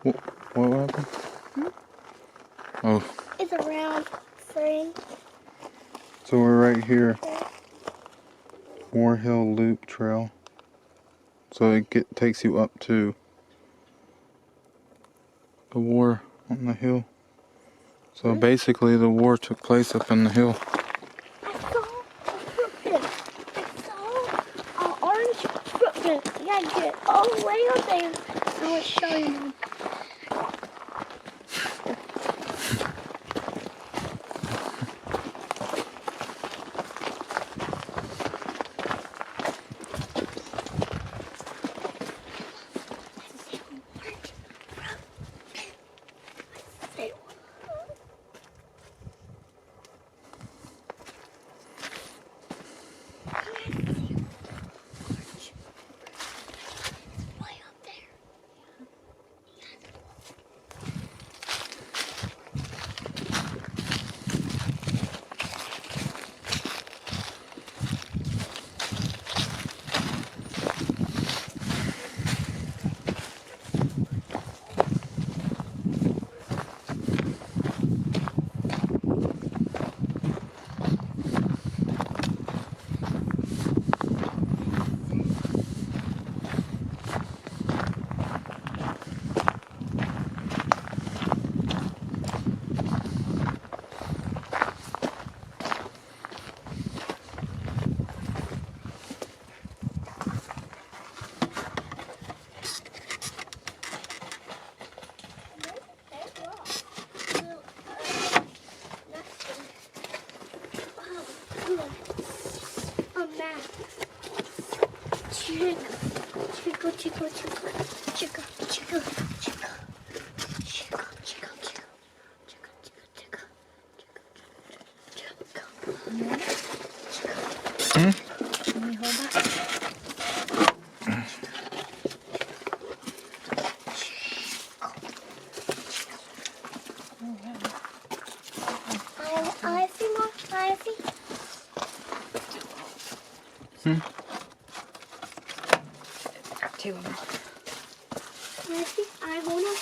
What happened? Hmm? Oh. It's a round frame. So we're right here. War Hill Loop Trail. So it takes you up to the war on the hill. So basically the war took place up in the hill. I saw a footprint. I saw an orange footprint. You gotta get all the way up there. I will show you, Mom. Chico, chico, chico, chico, chico, chico, chico, chico, chico, Hmm? Can you hold that? I see more. I see. Got two of them. I see. I wanna.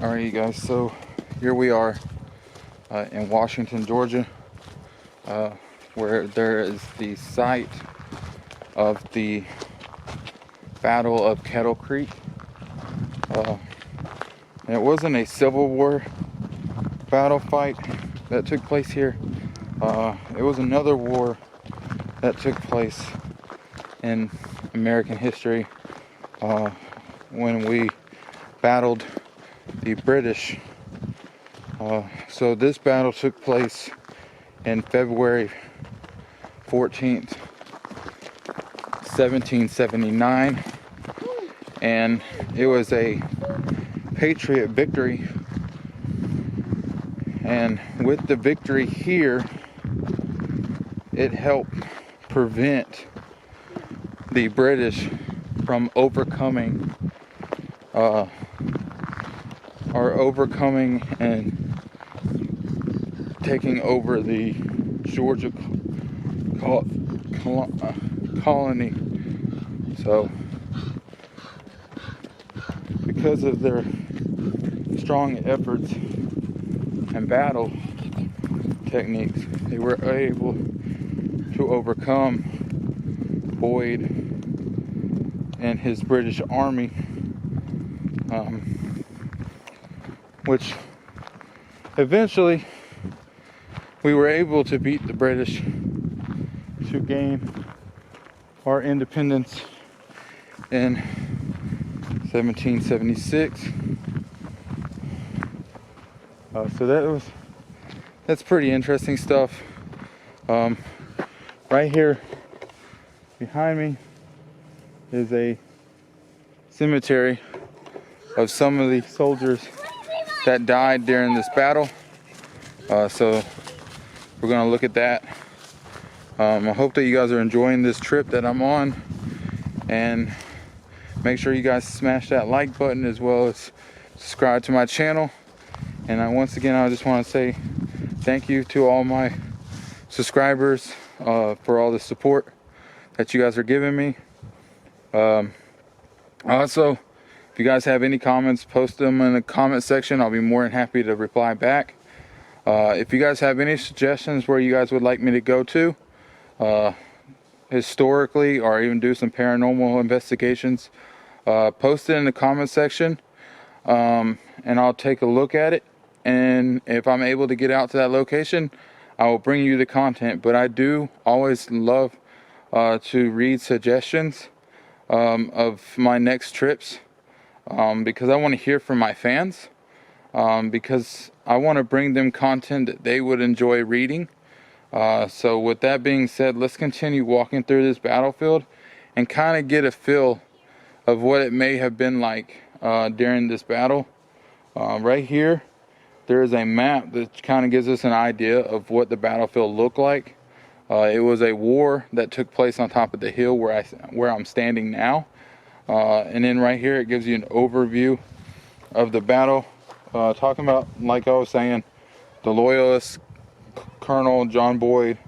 Alright, you guys, so here we are in Washington, Georgia, where there is the site of the Battle of Kettle Creek. And it wasn't a Civil War battle fight that took place here. It was another war that took place in American history when we battled the British. So this battle took place in February 14th, 1779, and it was a Patriot victory. And with the victory here, it helped prevent the British from overcoming and taking over the Georgia colony. So because of their strong efforts and battle techniques, they were able to overcome Boyd and his British army, which eventually we were able to beat the British to gain our independence in 1776. So that's pretty interesting stuff. Right here behind me is a cemetery of some of the soldiers that died during this battle. So we're gonna look at that. I hope that you guys are enjoying this trip that I'm on, and make sure you guys smash that like button as well as subscribe to my channel. And once again, I just want to say thank you to all my subscribers for all the support that you guys are giving me. Also, if you guys have any comments, post them in the comment section. I'll be more than happy to reply back. If you guys have any suggestions where you guys would like me to go to historically, or even do some paranormal investigations, post it in the comment section, and I'll take a look at it. And if I'm able to get out to that location, I will bring you the content. But I do always love to read suggestions of my next trips, because I want to hear from my fans, because I want to bring them content that they would enjoy reading. So with that being said, let's continue walking through this battlefield and kind of get a feel of what it may have been like during this battle. Right here, there is a map that kind of gives us an idea of what the battlefield looked like. It was a war that took place on top of the hill where I'm standing now. And then right here, it gives you an overview of the battle. Talking about, like I was saying, the Loyalist Colonel John Boyd.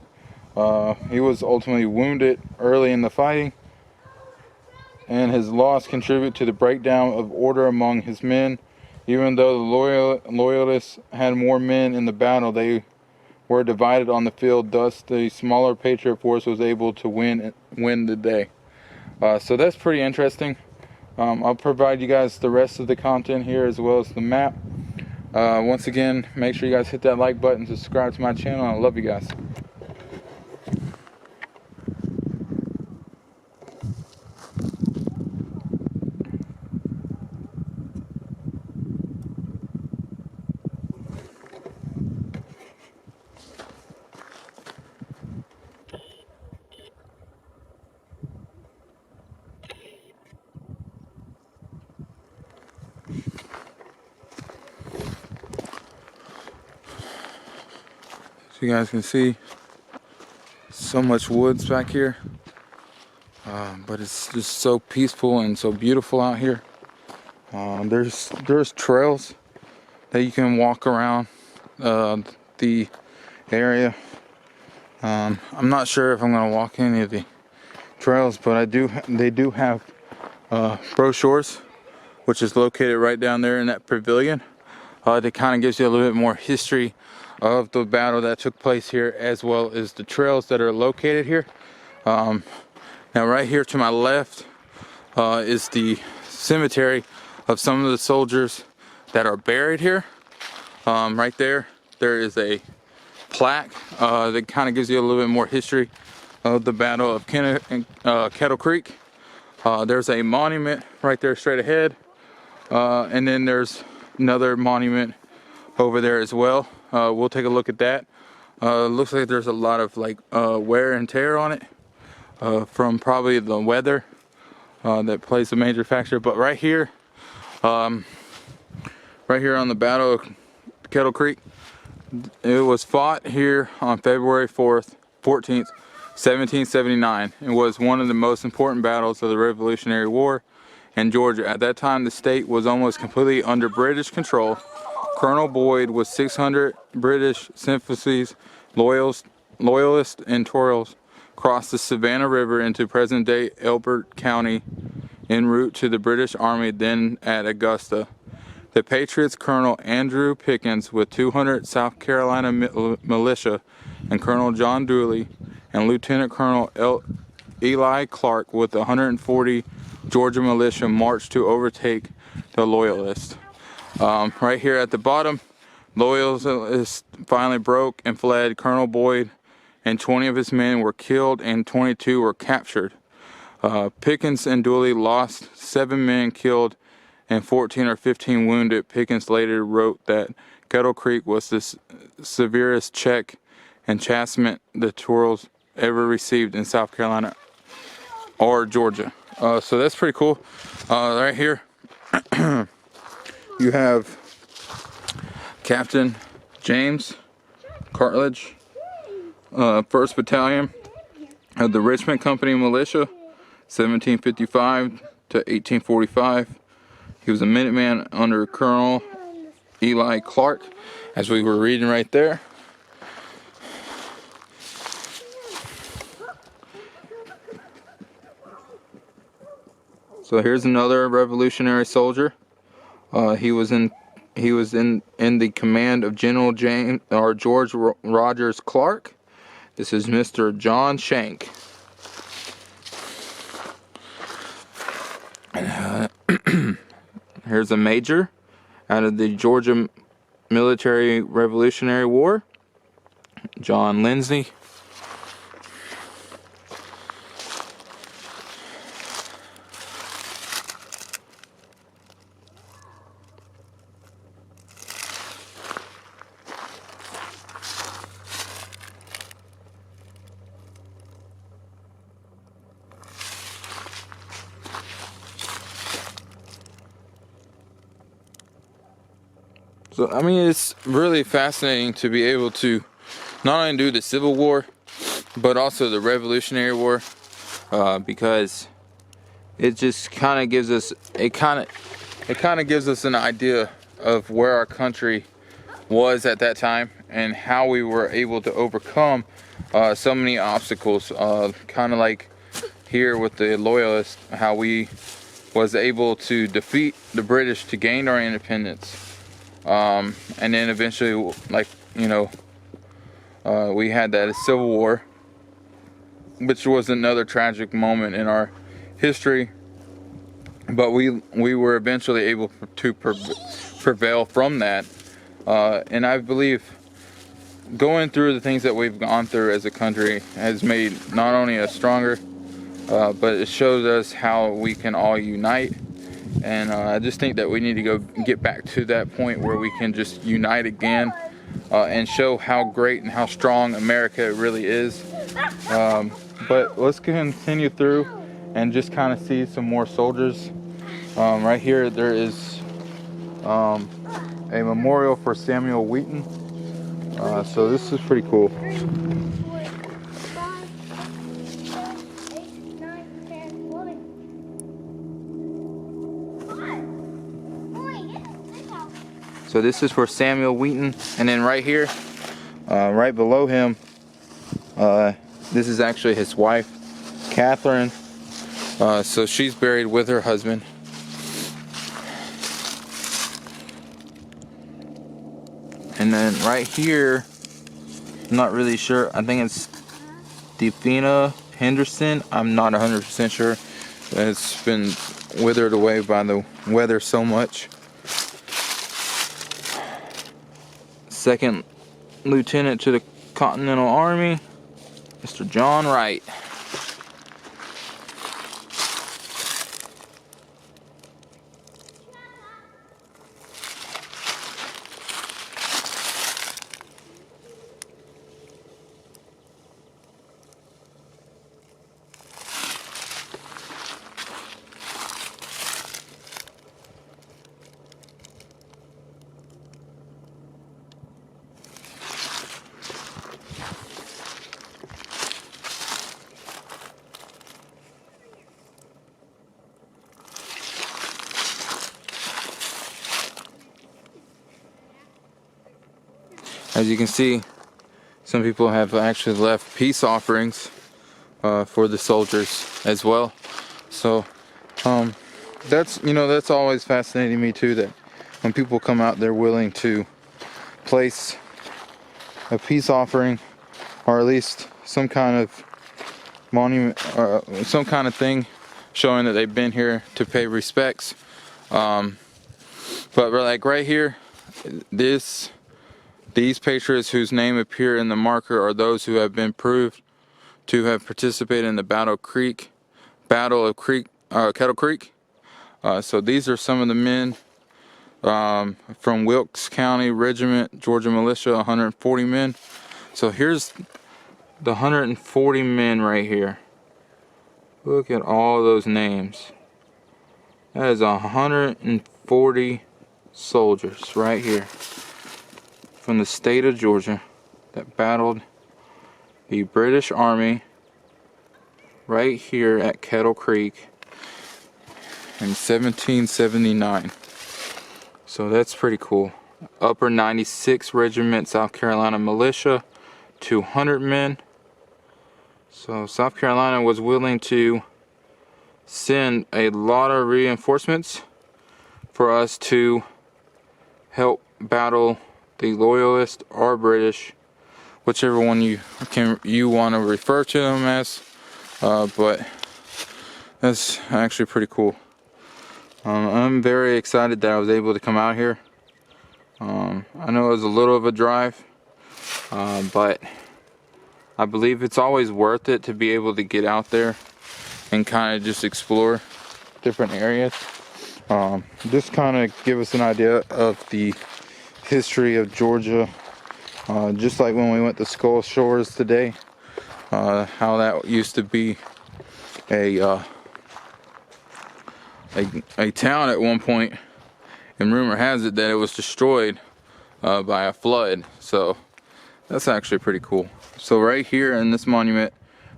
He was ultimately wounded early in the fighting, and his loss contributed to the breakdown of order among his men. Even though the Loyalists had more men in the battle, they were divided on the field. Thus, the smaller Patriot force was able to win the day. So that's pretty interesting. I'll provide you guys the rest of the content here as well as the map. Once again, make sure you guys hit that like button, subscribe to my channel. I love you guys. So you guys can see so much woods back here, but it's just so peaceful and so beautiful out here. There's trails that you can walk around the area. I'm not sure if I'm going to walk any of the trails, but they do have brochures, which is located right down there in that pavilion. That kind of gives you a little bit more history of the battle that took place here, as well as the trails that are located here. Now right here to my left is the cemetery of some of the soldiers that are buried here. Right there is a plaque that kind of gives you a little bit more history of the Battle of Kettle Creek. There's a monument right there straight ahead, and then there's another monument over there as well. We'll take a look at that. Looks like there's a lot of wear and tear on it from probably the weather that plays a major factor. But right here on the Battle of Kettle Creek, it was fought here on February 14th, 1779. It was one of the most important battles of the Revolutionary War in Georgia. At that time, the state was almost completely under British control. Colonel Boyd with 600 British sympathies, loyalists, and Tories crossed the Savannah River into present-day Elbert County en route to the British Army then at Augusta. The Patriots Colonel Andrew Pickens with 200 South Carolina militia and Colonel John Dooley and Lieutenant Colonel Eli Clark with 140 Georgia militia marched to overtake the Loyalists. Right here at the bottom, Loyalists finally broke and fled. Colonel Boyd and 20 of his men were killed and 22 were captured. Pickens and Dooley lost 7 men killed and 14 or 15 wounded. Pickens later wrote that Kettle Creek was the severest check and chastisement the Tories ever received in South Carolina or Georgia. So that's pretty cool. Right here, you have Captain James Cartledge, 1st Battalion of the Richmond Company Militia, 1755 to 1845. He was a Minuteman under Colonel Eli Clark, as we were reading right there. So here's another Revolutionary soldier. He was in the command of General George Rogers Clark. This is Mr. John Shank. Here's a major out of the Georgia Military Revolutionary War, John Lindsay. So, I mean, it's really fascinating to be able to not only do the Civil War, but also the Revolutionary War, because it just kind of gives us, gives us an idea of where our country was at that time and how we were able to overcome so many obstacles. Kind of like here with the Loyalists, how we was able to defeat the British to gain our independence. And then eventually, like, you know, we had that Civil War, which was another tragic moment in our history, but we were eventually able to prevail from that. And I believe going through the things that we've gone through as a country has made not only us stronger, but it shows us how we can all unite. And I just think that we need to get back to that point where we can just unite again, and show how great and how strong America really is. But let's continue through and just kind of see some more soldiers. Right here there is a memorial for Samuel Wheaton. So this is pretty cool. So this is for Samuel Wheaton, and then right here, right below him, this is actually his wife, Catherine. So she's buried with her husband. And then right here, I'm not really sure, I think it's Defina Henderson. I'm not 100% sure. It's been withered away by the weather so much. Second Lieutenant to the Continental Army, Mr. John Wright. As you can see, some people have actually left peace offerings for the soldiers as well. So that's always fascinating me too, that when people come out, they're willing to place a peace offering, or at least some kind of monument, some kind of thing showing that they've been here to pay respects. But like right here, these patriots whose name appear in the marker are those who have been proved to have participated in the Battle of Kettle Creek, So these are some of the men from Wilkes County Regiment, Georgia Militia, 140 men. So here's the 140 men right here. Look at all those names. That is 140 soldiers right here from the state of Georgia that battled the British Army right here at Kettle Creek in 1779. So that's pretty cool. Upper 96 Regiment, South Carolina Militia, 200 men. So South Carolina was willing to send a lot of reinforcements for us to help battle the Loyalists or British, whichever one you want to refer to them as. But that's actually pretty cool. I'm very excited that I was able to come out here. I know it was a little of a drive, but I believe it's always worth it to be able to get out there and kind of just explore different areas. Just kind of give us an idea of the history of Georgia, just like when we went to Skull Shores today, how that used to be a town at one point, and rumor has it that it was destroyed by a flood. So that's actually pretty cool. So right here in this monument,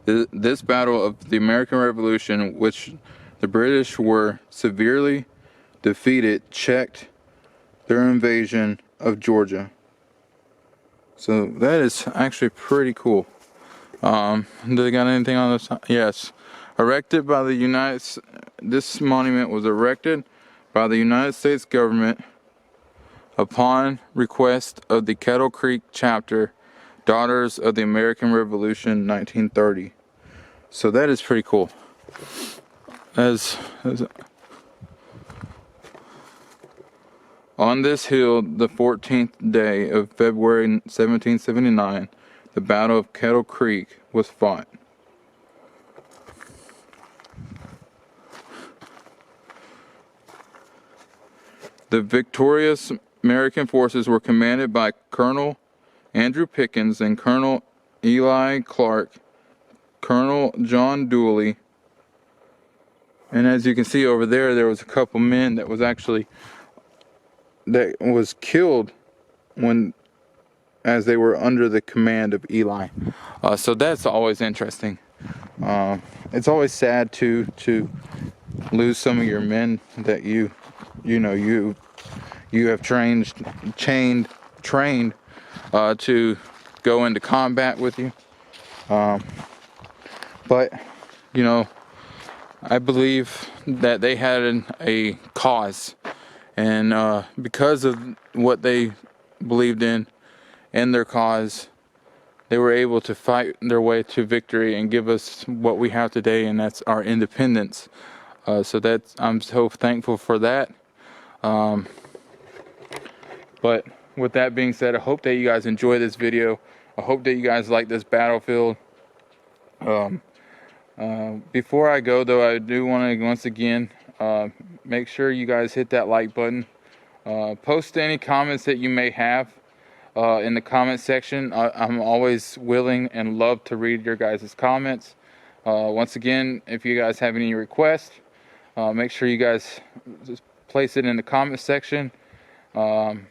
this battle of the American Revolution, which the British were severely defeated, checked their invasion of Georgia. So that is actually pretty cool. Do they got anything on this? Yes. Erected by the this monument was erected by the United States government upon request of the Kettle Creek chapter, Daughters of the American Revolution, 1930. So that is pretty cool. On this hill, the 14th day of February 1779, the Battle of Kettle Creek was fought. The victorious American forces were commanded by Colonel Andrew Pickens and Colonel Eli Clark, Colonel John Dooley, and as you can see over there, there was a couple men that was killed as they were under the command of Eli. So that's always interesting. It's always sad to lose some of your men that you have trained to go into combat with you. But I believe that they had a cause, and because of what they believed in and their cause, they were able to fight their way to victory and give us what we have today, and that's our independence. So I'm so thankful for that. But with that being said, I hope that you guys enjoy this video. I hope that you guys like this battlefield. Before I go though, I do want to once again make sure you guys hit that like button. Post any comments that you may have in the comment section. I'm always willing and love to read your guys' comments. Once again, if you guys have any requests, make sure you guys just place it in the comment section. And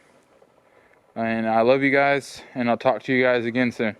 I love you guys, and I'll talk to you guys again soon.